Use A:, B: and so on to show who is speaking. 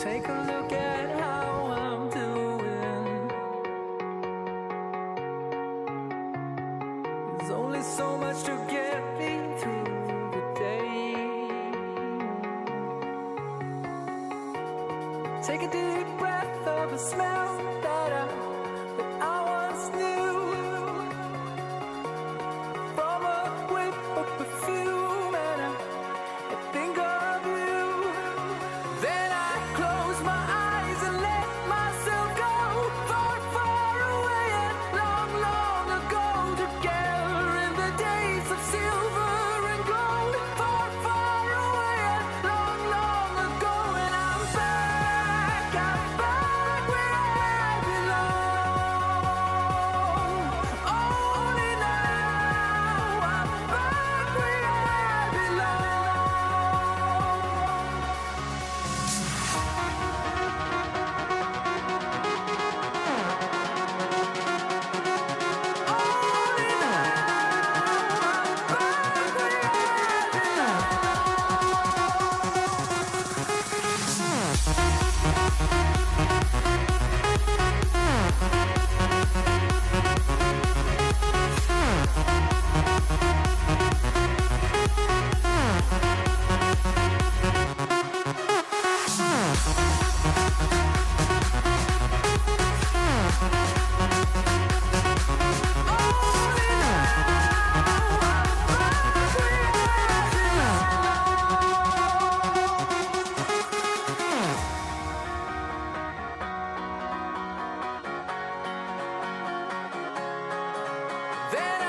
A: Take a look at how I'm doing. There's only so much to get me through the day. Take a deep breath of a smell that I once knew. From a whiff of perfume, and I think of you. Then I close my eyes and let myself go far, far away and long, long ago. Together in the days of silver and gold. Far, far away and long, long ago. And I'm back where I belong. Only now I'm back where I belong. Only now I'm back where then